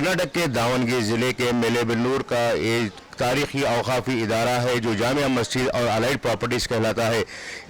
कर्नाटक के दावणगेरे ज़िले के मेलेबेन्नूर का एक तारीखी अवकाफ़ी इदारा है जो जामिया मस्जिद और अलाइड प्रॉपर्टीज़ कहलाता है।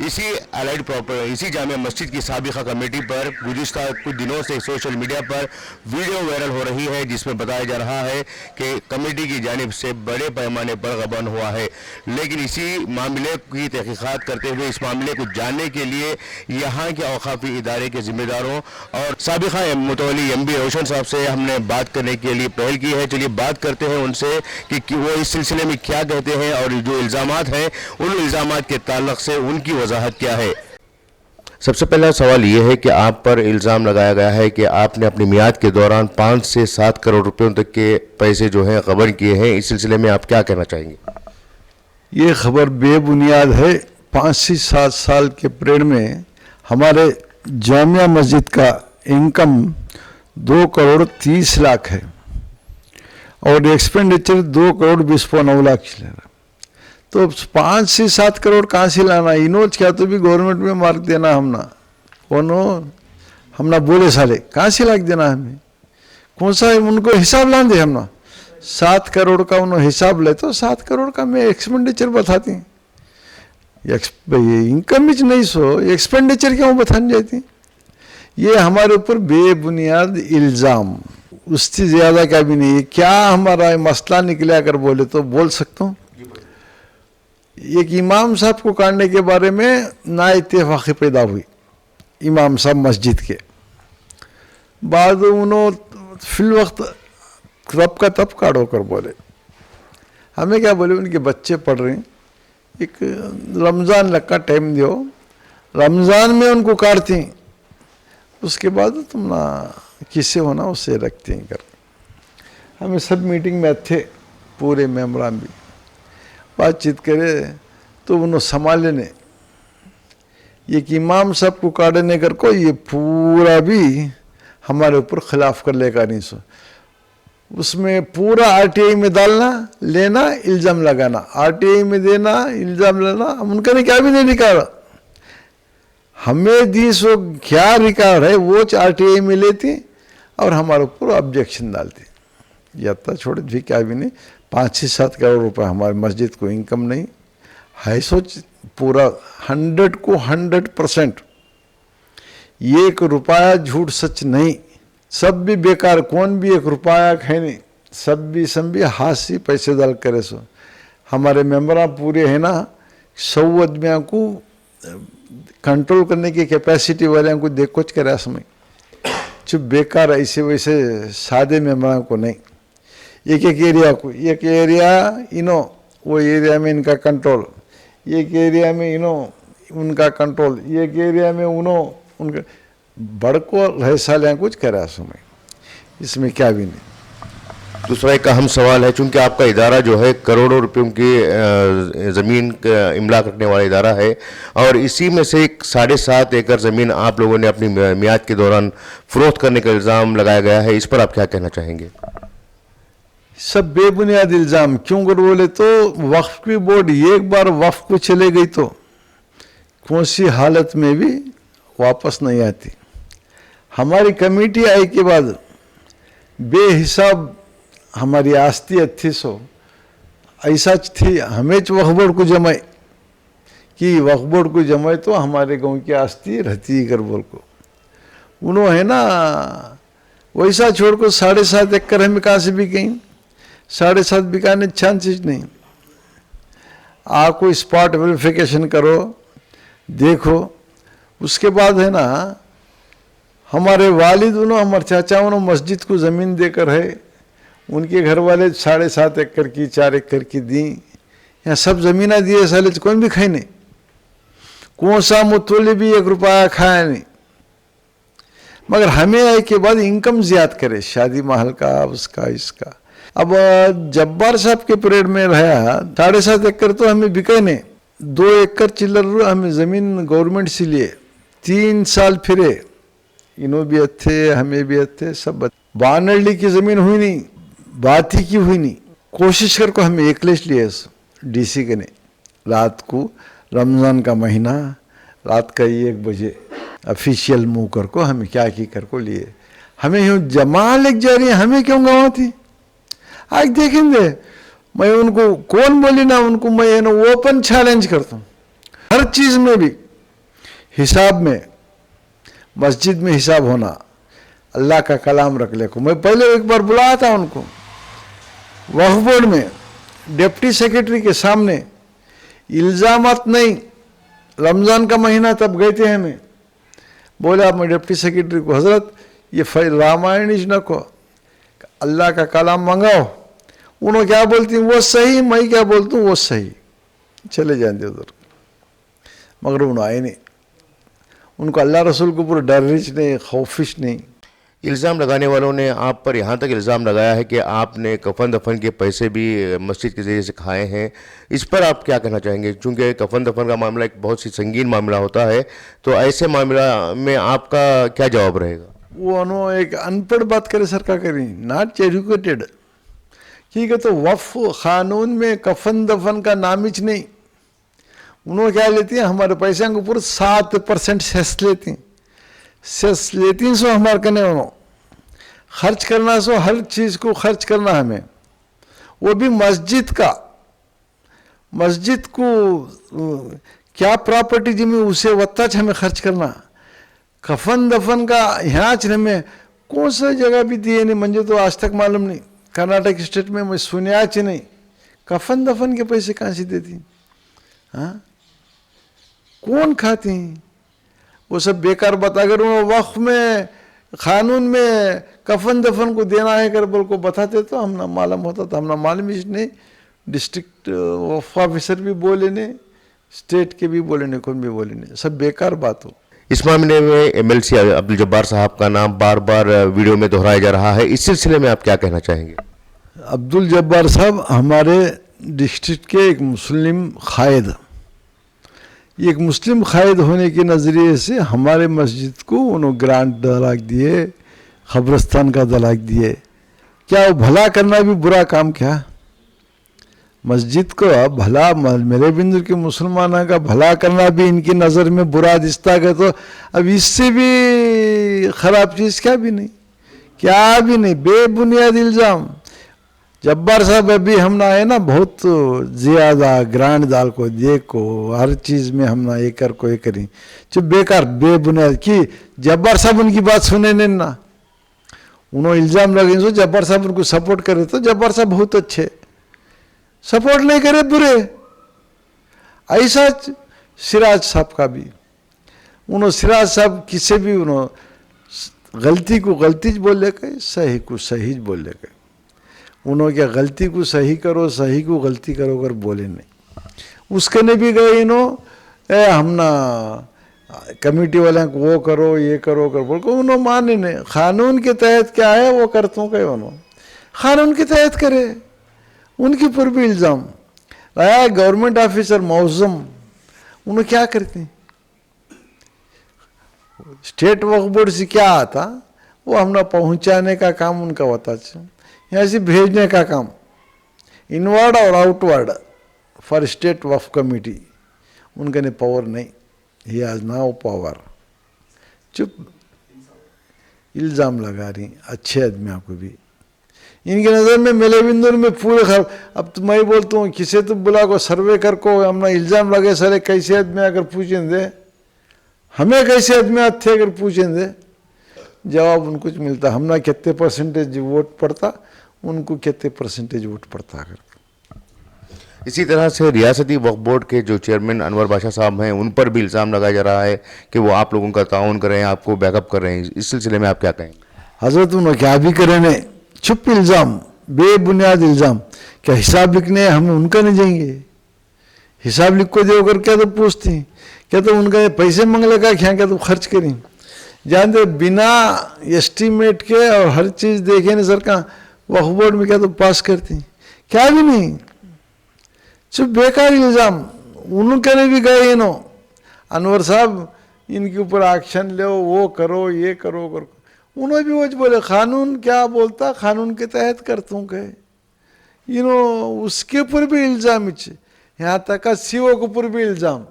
इसी जामिया मस्जिद की साबिक़ा कमेटी पर गुज़िश्ता कुछ दिनों से सोशल मीडिया पर वीडियो वायरल हो रही है जिसमें बताया जा रहा है कि कमेटी की जानिब से बड़े पैमाने पर गबन हुआ है। लेकिन इसी मामले की तहकीक़ात करते हुए इस मामले को जानने के लिए यहाँ के अवकाफ़ी इदारे के ज़िम्मेदारों और साबिक़ा मुतवल्ली एमबी रोशन साहब से हमने बात करने के लिए पहल की है। चलिए बात करते हैं उनसे कि वो इस सिलसिले में क्या कहते हैं और जो इल्ज़ामात हैं उन इल्ज़ामात के ताल्लुक़ से उनकी वजाहत क्या है। सबसे पहला सवाल ये है कि आप पर इल्ज़ाम लगाया गया है कि आपने अपनी मियाद के दौरान 5 से 7 करोड़ रुपयों तक के पैसे जो हैं गबन किए हैं। इस सिलसिले में आप क्या कहना चाहेंगे? ये खबर बेबुनियाद है। 5 से 7 साल के पीरियड में हमारे जामिया मस्जिद का इनकम 2 करोड़ 30 लाख है और एक्सपेंडिचर 2 करोड़ 20.9 लाख चल रहा। तो 5 से 7 करोड़ कहाँ से लाना? इनोज क्या तो भी गवर्नमेंट में मार्क देना हमना बोले सारे कहाँ से लाख देना हमें? कौन सा उनको हिसाब ला दे हमना 7 करोड़ का उन्होंने हिसाब ले तो 7 करोड़ का मैं एक्सपेंडिचर बताती इनकम ही नहीं सो एक्सपेंडिचर क्यों बताने जाती? ये हमारे ऊपर बेबुनियाद इल्ज़ाम, उससे ज़्यादा क्या भी नहीं है। क्या हमारा मसला निकले अगर बोले तो बोल सकता हूँ। एक इमाम साहब को काटने के बारे में ना इत्तेफाक़ी पैदा हुई। इमाम साहब मस्जिद के बाद उन्होंने फिल वक्त तब का तब काटो कर बोले। हमें क्या बोले, उनके बच्चे पढ़ रहे हैं, एक रमज़ान लग का टाइम दो, रमज़ान में उनको काटती, उसके बाद तुम ना किससे होना उससे रखते हैं कर। हमें सब मीटिंग में थे, पूरे मेम्बरान भी बातचीत करे तो उन्होंने संभाल लेने ये कि इमाम साहब को काटने कर को ये पूरा भी हमारे ऊपर खिलाफ कर लेगा नहीं सो। उसमें पूरा आरटीआई में डालना लेना इल्ज़ाम लगाना, आरटीआई में देना इल्ज़ाम लेना। उनका ने क्या भी नहीं निकाला, हमें दी सो क्या रिकॉर्ड है वो आरटीआई में लेती और हमारे ऊपर ऑब्जेक्शन डालती। यात्रा छोड़े भी क्या भी नहीं। 5 से 7 करोड़ रुपए हमारे मस्जिद को इनकम नहीं है। सोच पूरा 100 को 100%, 1 रुपया झूठ सच नहीं, सब भी बेकार, कौन भी 1 रुपया है नहीं, सब भी हाथ से पैसे डाल करे सो। हमारे मेम्बर पूरे है ना 100 आदमियों को कंट्रोल करने की कैपेसिटी वाले को देख कुछ करे समय चुप बेकार ऐसे वैसे सादे मेम्बर को नहीं। एक एरिया को, एक एरिया वो एरिया में इनका कंट्रोल, एक एरिया में उनका कंट्रोल, एक एरिया में उनका बड़को ऐसा लिया कुछ करा समय, इसमें क्या भी नहीं। दूसरा एक अहम सवाल है, चूंकि आपका इदारा जो है करोड़ों रुपयों की ज़मीन का इमला करने वाला इदारा है और इसी में से 7.5 एकड़ ज़मीन आप लोगों ने अपनी मियाद के दौरान फ़रोख्त करने का इल्ज़ाम लगाया गया है। इस पर आप क्या कहना चाहेंगे? सब बेबुनियाद इल्ज़ाम क्यों कर बोले तो वक्फ की बोर्ड एक बार वक्फ को चले गई तो कौन सी हालत में भी वापस नहीं आती। हमारी कमेटी आई के बाद बेहिसाब हमारी आस्ती अच्छी सो ऐसा थी, हमें वक्फ बोर्ड को जमाए कि वक्फ बोर्ड को जमाए तो हमारे गांव की आस्ती रहती कर बोल को उन्होंने है ना वैसा छोड़ को 7.5 एकड़ हमें कहाँ से भी कहीं 7.5 बिकाने चांसेस नहीं। कोई स्पॉट वेरिफिकेशन करो देखो। उसके बाद है ना हमारे वालिद हमारे चाचा मस्जिद को ज़मीन देकर है, उनके घर वाले 7.5 एकड़ की 4 एकड़ की दी। यहाँ सब ज़मीना दिए साले कौन भी खाई नहीं, कौन सा मुतवल्ली भी 1 रुपया खाया नहीं। मगर हमें आए के बाद इनकम ज़्यादा करे शादी महल का उसका इसका। अब जब्बार साहब के पीरियड में रहा 7.5 एकड़ तो हमें बिका नहीं, 2 एकड़ चिल्लर हमें ज़मीन गवर्नमेंट से लिए 3 साल फिरे, इन्हों भी अच्छे हमें भी अच्छे सब। बानरली की ज़मीन हुई नहीं, बात ही की हुई नहीं। कोशिश कर को हमें 1 लाख लिए डीसी के ने रात को रमज़ान का महीना रात का 1 बजे ऑफिशियल मूव कर को हमें क्या की कर को लिए। हमें यूँ जमा लेके जा रही है, हमें क्यों गंवाती। आज देखेंगे, मैं उनको कौन बोली ना, उनको मैं ना ओपन चैलेंज करता हूँ हर चीज़ में भी। हिसाब में, मस्जिद में हिसाब होना, अल्लाह का कलाम रख ले को। मैं पहले एक बार बुलाया था उनको वक्फ बोर्ड में, डिप्टी सेक्रेटरी के सामने, इल्ज़ामात नहीं, रमज़ान का महीना तब गए थे हमें, बोला मैं डिप्टी सेक्रेटरी को, हजरत ये रामायण इज न को, अल्लाह का कलाम मंगाओ। उन्होंने क्या बोलती वो सही, मैं क्या बोलता हूँ वो सही, चले जाते उधर। मगर उन्होंने आए नहीं, उनको अल्लाह रसूल को पूरा डरिश नहीं, खौफिश नहीं। इल्ज़ाम लगाने वालों ने आप पर यहाँ तक इल्ज़ाम लगाया है कि आपने कफन दफन के पैसे भी मस्जिद के ज़रिए से खाए हैं। इस पर आप क्या कहना चाहेंगे? चूँकि कफन दफन का मामला एक बहुत सी संगीन मामला होता है, तो ऐसे मामला में आपका क्या जवाब रहेगा? वो उन्होंने एक अनपढ़ बात करे सरकार करी, नॉट एजुकेटेड। ठीक है, तो वफ़ क़ानून में कफन दफन का नामिज नहीं। उन्होंने क्या लेती हैं, हमारे पैसे के ऊपर 7% सेस लेती हैं, सेस लेती हैं। सो हमारे कने उन्होंने खर्च करना, सो हर चीज़ को खर्च करना हमें, वो भी मस्जिद का। मस्जिद को क्या प्रॉपर्टी जिम्मे उसे वत्ता हमें खर्च करना। कफन दफन का यहाँ में कौन सा जगह भी दिए नहीं, मुझे तो आज तक मालूम नहीं। कर्नाटक स्टेट में मैं सुनिया च नहीं, कफन दफन के पैसे कहाँ से देती। हाँ, कौन खाती हैं वो सब बेकार बात। अगर वो वक्फ में क़ानून में कफन दफन को देना है कर बोल को बताते तो हम ना मालूम होता, तो हम ना मालूम ही नहीं। डिस्ट्रिक्ट वक्फ ऑफिसर भी बोले नहीं, स्टेट के भी बोले नहीं, कौन भी बोले नहीं, सब बेकार बात हो। इस मामले में एमएलसी अब्दुल जब्बार साहब का नाम बार बार वीडियो में दोहराया जा रहा है, इस सिलसिले में आप क्या कहना चाहेंगे? अब्दुल जब्बार साहब हमारे डिस्ट्रिक्ट के एक मुस्लिम कायद, एक मुस्लिम कायद होने के नज़रिए से हमारे मस्जिद को उन्होंने ग्रांट दलाक दिए, खबरस्तान का दलाक दिए। क्या वो भला करना भी बुरा काम? क्या मस्जिद को अब भला, मेरे बिंदु के मुसलमानों का भला करना भी इनकी नज़र में बुरा दिखता है, तो अब इससे भी ख़राब चीज़ क्या भी नहीं, क्या भी नहीं, बेबुनियाद इल्ज़ाम। जब्बार साहब अभी हम ना है ना बहुत ज़्यादा ग्रांड दाल को देखो, हर चीज़ में हम ना एक कर को एक करी, जो बेकार बेबुनियाद की। जब्बार साहब उनकी बात सुने नहीं ना, उन्होंने इल्ज़ाम लगे सो जब्बार साहब उनको सपोर्ट करे, तो जब्बार साहब बहुत अच्छे, सपोर्ट नहीं करे बुरे। ऐसा सिराज साहब का भी, उन्होंने सिराज साहब किसे भी उन्होंने गलती को गलती बोल लेके, सही को सही बोल लेके। उन्होंने क्या गलती को सही करो, सही को गलती करो कर बोले नहीं। उसके ने भी गए इन्हों हम ना कमेटी वाले को वो करो ये करो कर बोल को, उन्होंने माने नहीं। क़ानून के तहत क्या है वो करता हूँ, कहे उन्होंने क़ानून के तहत करे। उनके ऊपर भी इल्ज़ाम आया, गवर्नमेंट ऑफिसर मौज़म, उन्होंने क्या करते, स्टेट वक्फ बोर्ड से क्या आता, वो हमने पहुंचाने का काम उनका होता है, यहाँ से भेजने का काम, इनवर्ड और outward for state Waqf committee. उनका ने पावर नहीं, ही हैज़ नाउ पावर। चुप इल्ज़ाम लगा रही अच्छे आदमियों को भी। इनके नज़र में मेले बिंदुर में पूरे खराब। अब तो मैं बोलता हूँ किसे तो बुला को सर्वे कर को हमने इल्ज़ाम लगे सारे कैसे आदमी अगर पूछेंगे, हमें कैसे आदमी थे अगर पूछेंगे, जवाब उनको कुछ मिलता, हमने कितने परसेंटेज वोट पड़ता, उनको कितने परसेंटेज वोट पड़ता। अगर इसी तरह से रियासती वक्फ बोर्ड के जो चेयरमैन अनवर बादशाह साहब हैं, उन पर भी इल्ज़ाम लगाया जा रहा है कि वो आप लोगों का ताउन कर रहे हैं, आपको बैकअप कर रहे हैं। इस सिलसिले में आप क्या कहेंगे? हजरत उन्होंने क्या भी करे ने, चुप इल्ज़ाम, बेबुनियाद इल्ज़ाम। क्या हिसाब लिखने हम उनका नहीं जाएंगे? हिसाब लिख को दे कर क्या तो पूछती, क्या तो उनका पैसे मंगले का क्या, क्या तो खर्च करें। जानते बिना एस्टीमेट के और हर चीज़ देखे नहीं सरकार वक्फ बोर्ड में क्या तो पास करती, क्या भी नहीं, चुप बेकार इल्ज़ाम। उनके ने भी गए इनो अनवर साहब इनके ऊपर एक्शन लो, वो करो ये करो करो। उन्होंने भी वो बोले कानून क्या बोलता, कानून के तहत करता हूँ कहे उसके ऊपर भी इल्ज़ाम। यहाँ तक का सीओ के ऊपर भी इल्ज़ाम,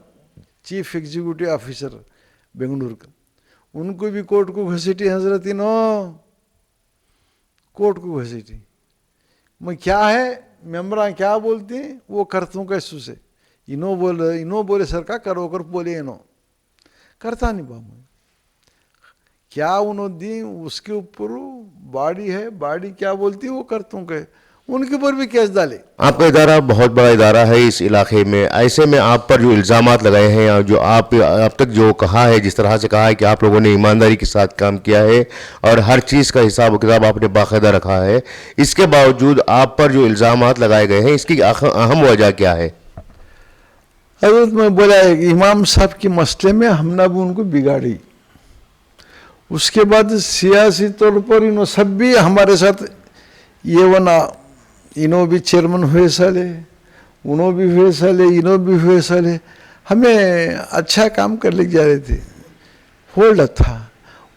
चीफ एग्जीक्यूटिव ऑफिसर बेंगलुरु का, उनको भी कोर्ट को घसीटी हजरत कोर्ट को घसीटी। मैं क्या है मेम्बरा क्या बोलते हैं वो करतूँ कैसू से, इनो बोले सरकार करो कर बोले इनो करता नहीं बाबू, क्या उन्होंने दी उसके ऊपर बाड़ी है, बाड़ी क्या बोलती है वो करतूँ के, उनके ऊपर भी केस डाले। आपका इदारा बहुत बड़ा इदारा है इस इलाके में, ऐसे में आप पर जो इल्ज़ामात लगाए हैं और जो आप अब तक जो कहा है, जिस तरह से कहा है कि आप लोगों ने ईमानदारी के साथ काम किया है और हर चीज़ का हिसाब किताब आपने बाकायदा रखा है, इसके बावजूद आप पर जो इल्ज़ामात लगाए गए हैं इसकी अहम वजह क्या है? हजरत में बोला है कि इमाम साहब के मसले में हमने भी उनको बिगाड़ी, उसके बाद सियासी तौर पर इन्हों सब भी हमारे साथ ये वना इन्हों भी चेयरमैन हुए साले, उन्हों भी हुए साले, इन्हों भी हुए साले, हमें अच्छा काम कर ले जा रहे थे, होल्ड था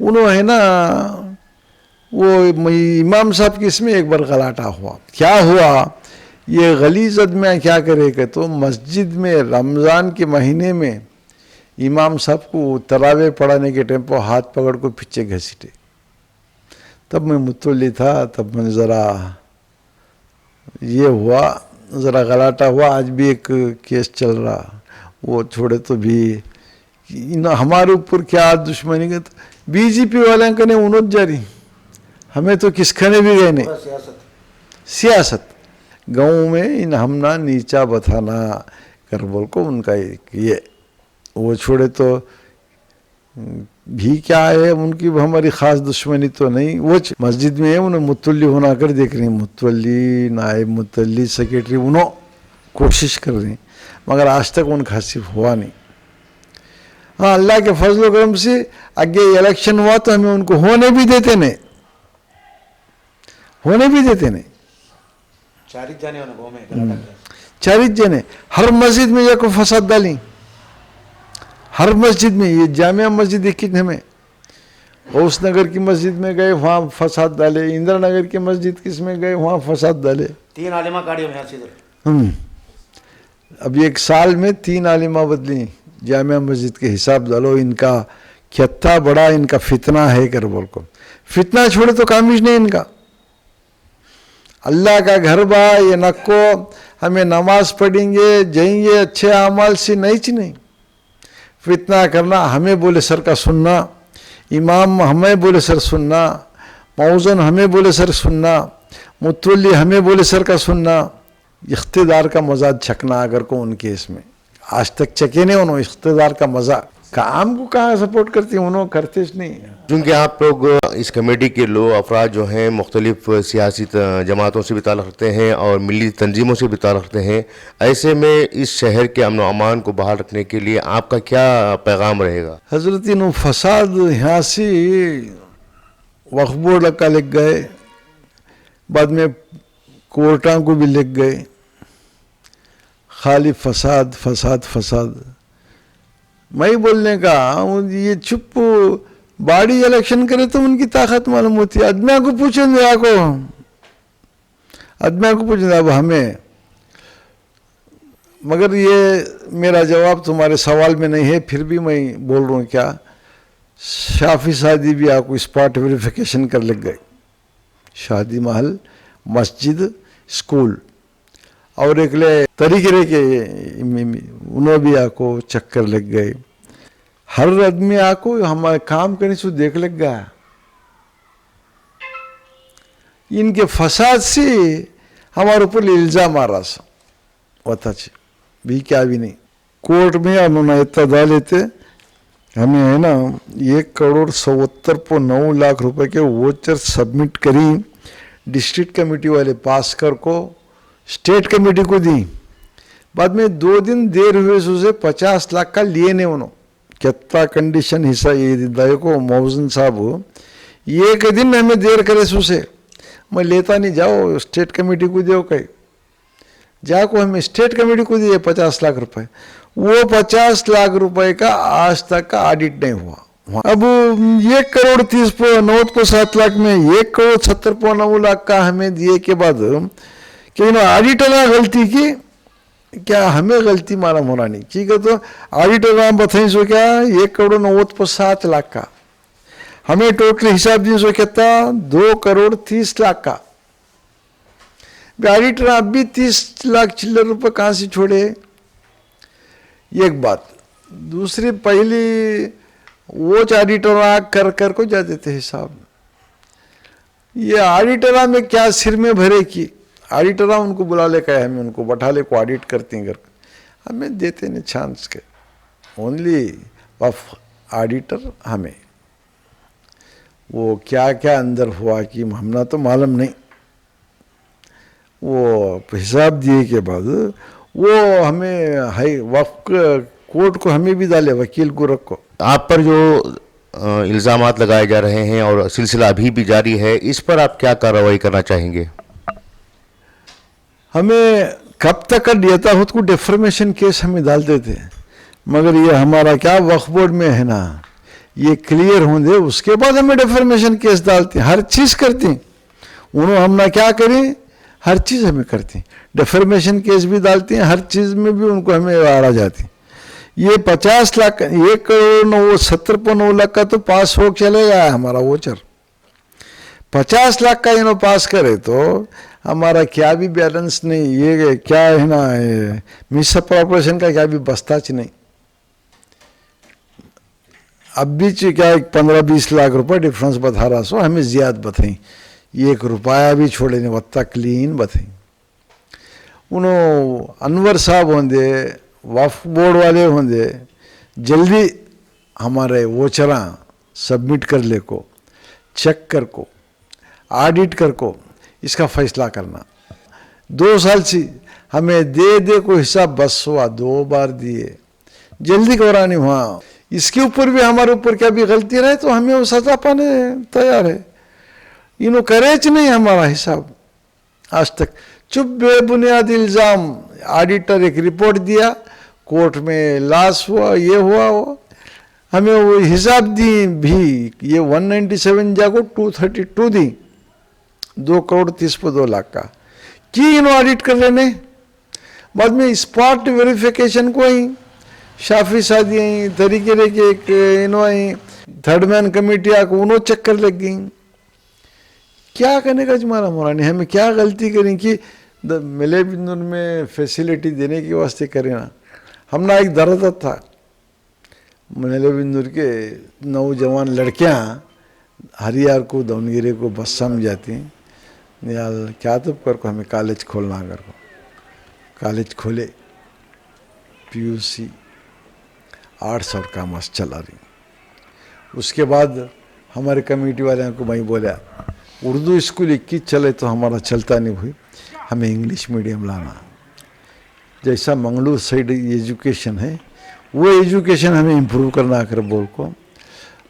उन्हों है ना। वो इमाम साहब की इसमें एक बार गलाटा हुआ, क्या हुआ ये गलीज़ आदमी क्या करेगा, तो मस्जिद में रमज़ान के महीने में इमाम साहब को तरावे पढ़ाने के टाइम पर हाथ पकड़ को पीछे घसीटे, तब मैं मुतवल्ली था, तब मैंने ज़रा ये हुआ, ज़रा गलाटा हुआ। आज भी एक केस चल रहा, वो छोड़े तो भी हमारे ऊपर क्या दुश्मनी के, तो बीजेपी वाले ने उन्नत जारी, हमें तो किसखने भी गए नहीं, सियासत गाँव में इन हमना नीचा बथाना कर बोल को उनका ये वो छोड़े तो भी क्या है, उनकी हमारी ख़ास दुश्मनी तो नहीं। वो मस्जिद में है, उन्हें मुतवल्ली होना कर देख रही, मुतवल्ली नायब मुतवल्ली सेक्रेटरी उन्हों कोशिश कर रही, मगर आज तक उनका हासिल हुआ नहीं। हाँ, अल्लाह के फजल करम से आगे इलेक्शन हुआ तो हमें उनको होने भी देते नहीं, होने भी देते नहीं। चारित जने हर मस्जिद में ये को फसाद डाली, हर मस्जिद में, ये जामिया मस्जिद एक कितने में, उस नगर की मस्जिद में गए वहाँ फसाद डाले, इंदिरा नगर की मस्जिद किस में गए वहाँ फसाद डाले, 3 आलिमा गाड़ियों में सीधे। अभी एक साल में 3 आलिमा बदली, जामिया मस्जिद के हिसाब डालो, इनका कितना बड़ा इनका फितना है कर बोल को, फितना छोड़े तो कामिश नहीं इनका। अल्लाह का घर बा ये नक्को, हमें नमाज पढ़ेंगे जाएंगे अच्छे अमाल से नहीं, फितना करना, हमें बोले सर का सुनना, इमाम हमें बोले सर सुनना, मौजन हमें बोले सर सुनना, मुतवल्ली हमें बोले सर का सुनना, इख्तिदार का मज़ा छकना अगर को उनके इसमें आज तक चके नहीं उन्होंने इख्तिदार का मज़ा, काम को कहाँ सपोर्ट करती हैं उन्होंने, करते नहीं। क्योंकि आप लोग इस कमेटी के लोग अफराद जो हैं मुख्तलिफ सियासी जमातों से भी ताल्लुक़ रखते हैं और मिली तंजीमों से भी ताल्लुक़ रखते हैं, ऐसे में इस शहर के अमन व अमान को बहाल रखने के लिए आपका क्या पैगाम रहेगा? हज़रत इन फसाद यहाँ से वक्फ बोर्ड का लिख गए, बाद में कोर्टां को भी लिख गए, खाली फसाद फसाद फसाद। मैं बोलने का ये चुप बाड़ी इलेक्शन करे तो उनकी ताकत मालूम होती है, आदमिया को पूछेंगे, आदमिया को पूछेंगे अब हमें, मगर ये मेरा जवाब तुम्हारे सवाल में नहीं है, फिर भी मैं बोल रहा हूँ क्या, शाफी शादी भी आपको स्पॉट वेरिफिकेशन कर लग गए, शादी महल मस्जिद स्कूल और एक ले तरीके के उन्होंने भी आपको चक्कर लग गए, हर आदमी आपको हमारे काम करने से देख लग गया। इनके फसाद से हमारे ऊपर इल्ज़ाम आ रहा सा होता भी क्या भी नहीं, कोर्ट में उन्होंने इतना डाले थे, हमें है ना 1,77,9 लाख रुपए के वोचर सबमिट करी, डिस्ट्रिक्ट कमेटी वाले पास कर को स्टेट कमेटी को दी, बाद में 2 दिन देर हुए उसे 50 लाख का लिए नहीं उन्होंने, कितना कंडीशन हिस्सा ये देखो मौजन साहब, एक दिन हमें देर करे उसे, मैं लेता नहीं, जाओ स्टेट कमेटी को दो कहीं जाको, हमें स्टेट कमेटी को दिए 50 लाख रुपए, वो 50 लाख रुपए का आज तक का ऑडिट नहीं हुआ। अब 1,30,9 लाख में 1,70,9 लाख का हमें दिए के बाद कि ऑडिटर ने गलती की क्या, हमें गलती मालूम होना नहीं, ठीक है, तो ऑडिटर बताइए सो क्या 1,09,7 लाख का हमें टोटल हिसाब दी सो कितना 2,30,00,000 का। ऑडिटर अब भी 30 लाख चिल्लर रुपये कहाँ से छोड़े, एक बात। दूसरी, पहली वो ऑडिटर कर को जाते थे हिसाब। ये ऑडिटर में क्या सिर में भरे कि ऑडिटर उनको बुला ले कहे हमें उनको बैठा ले को ऑडिट करते हैं, हमें देते नहीं चांस के। ओनली ऑफ ऑडिटर हमें वो क्या क्या अंदर हुआ कि हमना तो मालूम नहीं। वो हिसाब दिए के बाद वो हमें हाई वक्फ कोर्ट को हमें भी डाले, वकील गुरक को। आप पर जो इल्ज़ामात लगाए जा रहे हैं और सिलसिला अभी भी जारी है, इस पर आप क्या कार्रवाई करना चाहेंगे? हमें कब तक यथावत को डिफर्मेशन केस हमें डालते थे, मगर ये हमारा क्या वक्फ बोर्ड में है ना, ये क्लियर होंगे उसके बाद हमें डिफर्मेशन केस डालते हैं। हर चीज़ करते हैं उन्होंने, हम ना क्या करें, हर चीज़ हमें करते हैं। डिफर्मेशन केस भी डालते हैं, हर चीज़ में भी उनको हमें आड़ा जाती है। ये 50 लाख 1,70,9 का तो पास हो चलेगा हमारा वोचर। 50 लाख का इन्हों पास करे तो हमारा क्या भी बैलेंस नहीं, ये क्या है ना मिस अप्रोप्रिएशन का क्या भी बस्ताच नहीं। अब भी क्या 15-20 लाख रुपए डिफरेंस बता रहा सो, हमें ज्यादा बताई, 1 रुपया भी छोड़े नहीं, वत्ता क्लीन बताई। उन्होंने अनवर साहब होंगे, वक्फ बोर्ड वाले होंगे, जल्दी हमारे वोचरा सबमिट कर ले को, चेक कर को, ऑडिट कर को इसका फैसला करना। 2 साल से हमें दे को हिसाब बस हुआ, 2 बार दिए, जल्दी करानी हुआ। इसके ऊपर भी हमारे ऊपर क्या भी गलती रहे तो हमें वो सजा पाने तैयार है। इन्हों करेच नहीं हमारा हिसाब आज तक, चुप बेबुनियाद इल्ज़ाम। ऑडिटर एक रिपोर्ट दिया, कोर्ट में लॉस हुआ, ये हुआ वो, हमें वो हिसाब दी भी, ये 197 जाको 232 दी, 2,30,02,00,000 का कि इन्हों ऑडिट कर लेने। बाद में स्पॉट वेरिफिकेशन को ही शाफी शादी आई तरीके के एक इन्हों आई, थर्ड मैन कमेटी आको उन्हों चक्कर लग गई। क्या करने का तुम्हारा मोरानी, हमें क्या गलती करें कि मिले बिंदुन में फैसिलिटी देने के वास्ते करें ना। हमने एक दर्द था, मिले बिंदुर के नौजवान लड़कियां हरियार को दावनगिरी को बस में जाती हैं, यार क्या तो कर को हमें कॉलेज खोलना, कर को कॉलेज खोले, PUC आर्ट्स और कॉमर्स चला रही। उसके बाद हमारे कमेटी वाले को भाई बोला उर्दू स्कूल 21 चले तो हमारा चलता नहीं हुई, हमें इंग्लिश मीडियम लाना। जैसा मंगलूर साइड एजुकेशन है वो एजुकेशन हमें इम्प्रूव करना कर बोल को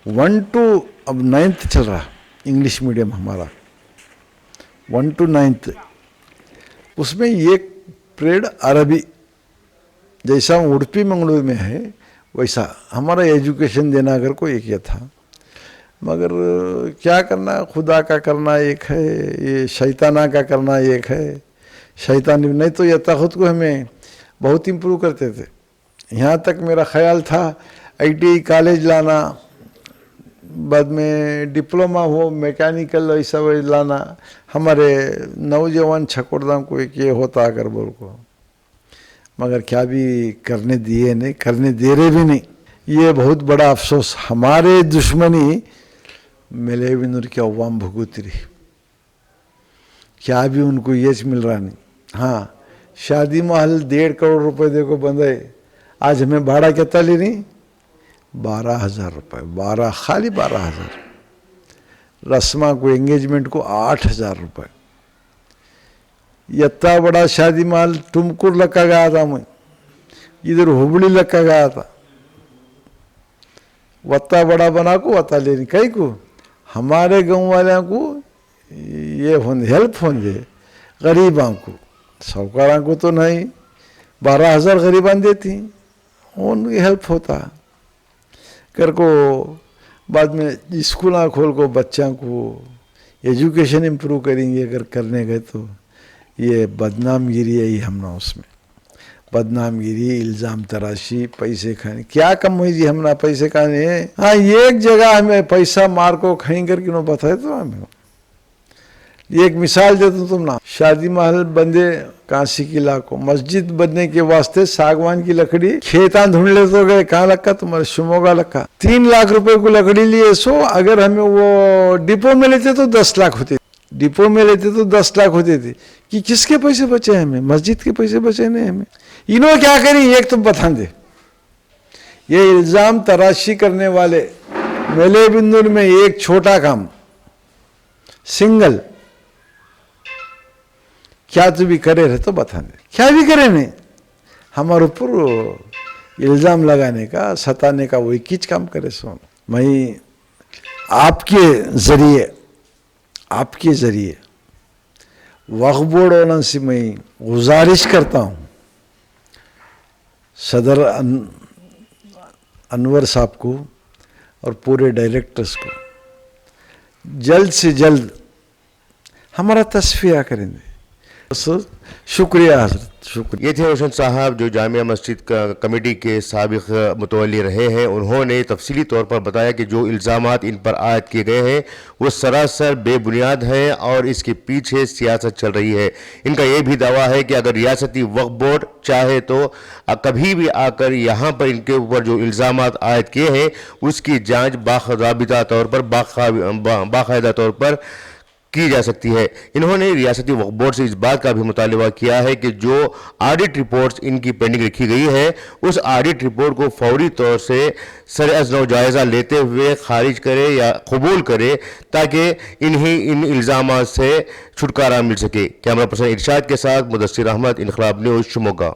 1 to अब 9th चल रहा इंग्लिश मीडियम हमारा 1 to 9th। उसमें एक पीरियड अरबी, जैसा उड़पी मंगलूर में है वैसा हमारा एजुकेशन देना अगर को एक ये था। मगर क्या करना, खुदा का करना एक है, ये शैताना का करना एक है। शैतान नहीं तो ये खुद को हमें बहुत इम्प्रूव करते थे। यहाँ तक मेरा ख्याल था ITI कॉलेज लाना, बाद में डिप्लोमा हो मैकेनिकल ऐसा लाना, हमारे नौजवान छकोड़दाम को एक ये होता अगर बोल को, मगर क्या भी करने दिए नहीं, करने दे रहे भी नहीं। ये बहुत बड़ा अफसोस, हमारे दुश्मनी मिले बिंदुर की अवाम भुगत रही, क्या भी उनको ये मिल रहा नहीं। हाँ, शादी महल 1.5 करोड़ रुपए देखो बंदे, आज हमें भाड़ा कितना ले रही, 12,000 रुपये, 12 खाली 12,000। रस्मा को एंगेजमेंट को 8,000 रुपये। इतना बड़ा शादी महल तुमकुर लगा गया था, मैं इधर हुबली लगा गया था, वत्ता बड़ा बना को वत्ता लेनी कहीं को हमारे गांव वाले को ये हेल्प होंगे, गरीबां को, साहूकारों को तो नहीं। 12,000 गरीबां देती, उनकी हेल्प होता कर को। बाद में स्कूल खोल को बच्चों को एजुकेशन इम्प्रूव करेंगे अगर करने गए तो ये बदनामगिरी है ही हमने उसमें। बदनामगिरी, इल्ज़ाम तराशी, पैसे खाने, क्या कम हुई जी हमारा पैसे खाने। हाँ, एक जगह हमें पैसा मार को खाई करके नो बताए तो हमें एक मिसाल दे दूं तुम ना, शादी महल बंदे काशी की लाखों, मस्जिद बनने के वास्ते सागवान की लकड़ी खेता ढूंढ ले तो गए, कहाँ लक्का तुम्हारे शिमोगा लक्का, 3 लाख रुपए को लकड़ी लिए सो, अगर हमें वो डिपो में लेते तो 10 लाख होते, डिपो में लेते तो 10 लाख होते थे। कि किसके पैसे बचे हमें? मस्जिद के पैसे बचे नहीं हमें। इन्होंने क्या करी, एक तुम बता दे, ये इल्जाम तराशी करने वाले मेले बिंदुर में एक छोटा काम सिंगल क्या तू भी करे रहे तो बता दे, क्या भी करे नहीं, हमारे ऊपर इल्जाम लगाने का, सताने का वही किच काम करे। सो मैं आपके जरिए वक्फ बोर्ड वालों से मैं गुजारिश करता हूँ, सदर अनवर साहब को और पूरे डायरेक्टर्स को, जल्द से जल्द हमारा तस्फिया करेंगे। शुक्रिया हज़रत, शुक्रिया। ये थे रोशन साहब जो जामिया मस्जिद का कमेटी के साबिक मुतवल्ली रहे हैं। उन्होंने तफसीली तौर पर बताया कि जो इल्ज़ामात इन पर आयद किए गए हैं वो सरासर बेबुनियाद हैं और इसके पीछे सियासत चल रही है। इनका ये भी दावा है कि अगर रियासती वक्फ बोर्ड चाहे तो कभी भी आकर यहाँ पर इनके ऊपर जो इल्ज़ामात आयद किए हैं उसकी जाँच बाकायदा तौर पर की जा सकती है। इन्होंने रियासती वक्फ बोर्ड से इस बात का भी मुतालबा किया है कि जो ऑडिट रिपोर्ट्स इनकी पेंडिंग रखी गई है उस ऑडिट रिपोर्ट को फौरी तौर से सर-ए-नौ जायज़ा लेते हुए खारिज करे या कबूल करे ताकि इन इल्ज़ामात से छुटकारा मिल सके। कैमरा पर्सन इरशाद के साथ मुदस्सिर अहमद, इनकलाब न्यूज़, शिमोगा।